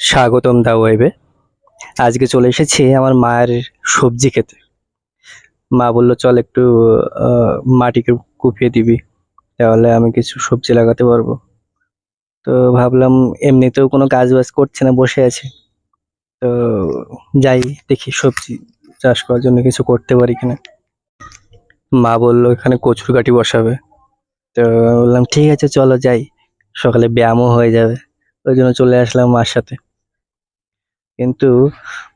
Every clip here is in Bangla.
স্বাগতম দা ওয়েবে। আজকে চলে এসেছি আমার মায়ের সবজি খেতে। মা বলল চল একটু মাটিকে কুপিয়ে দিবি, তাহলে আমি কিছু সবজি লাগাতে পারবো। তো ভাবলাম এমনিতেও কোনো কাজ বাজ করছে না, বসে আছে, তো যাই দেখি সবজি চাষ করার জন্য কিছু করতে পারি কিনা। মা বলল এখানে কচুর গাঠি বসাবে, তো বললাম ঠিক আছে চলো যাই, সকালে ব্যায়ামও হয়ে যাবে। ওই জন্য চলে আসলাম মার সাথে। কিন্তু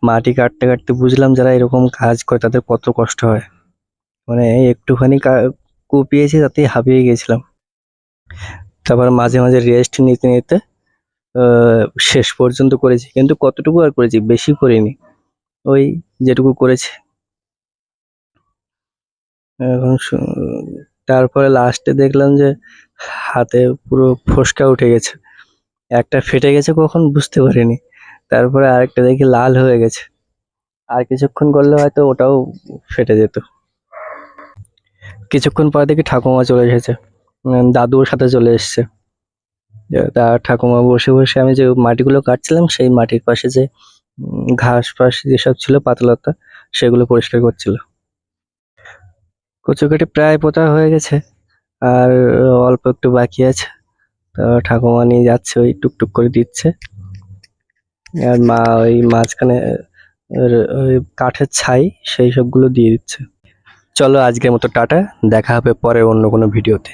মাটি কাটতে কাটতে বুঝলাম যারা এরকম কাজ করে তাদের কত কষ্ট হয়। মানে একটুখানি কুপিয়েছি তাতেই হাঁপিয়ে গেছিলাম। তারপর মাঝে মাঝে রেস্ট নিতে নিতে শেষ পর্যন্ত করেছি, কিন্তু কতটুকু আর করেছি, বেশি করিনি, ওই যেটুকু করেছি। এখন তারপরে লাস্টে দেখলাম যে হাতে পুরো ফোসকা উঠে গেছে, একটা ফেটে গেছে কখন বুঝতে পারিনি, তারপরে আরেকটা দেখি লাল হয়ে গেছে, আর কিছুক্ষণ করলে হয়তো ওটাও ফেটে যেত। কিছুক্ষণ পর দেখি ঠাকুমা চলে এসেছে, দাদুর সাথে চলে এসেছে। তার ঠাকুমা বসে বসে আমি যে মাটিগুলো কাটছিলাম সেই মাটির পাশে যে ঘাস ফাস যেসব ছিল পাতলতা, সেগুলো পরিষ্কার করছিল। কচু কাটি প্রায় পোতা হয়ে গেছে, আর অল্প একটু বাকি আছে। তো ঠাকুমা নিয়ে যাচ্ছে, ওই টুকটুক করে দিচ্ছে, আর মা ওই মাঝখানে ওই কাঠের ছাই সেই সবগুলো দিয়ে দিচ্ছে। চলো আজকের মতো টাটা, দেখা হবে পরে অন্য কোনো ভিডিওতে।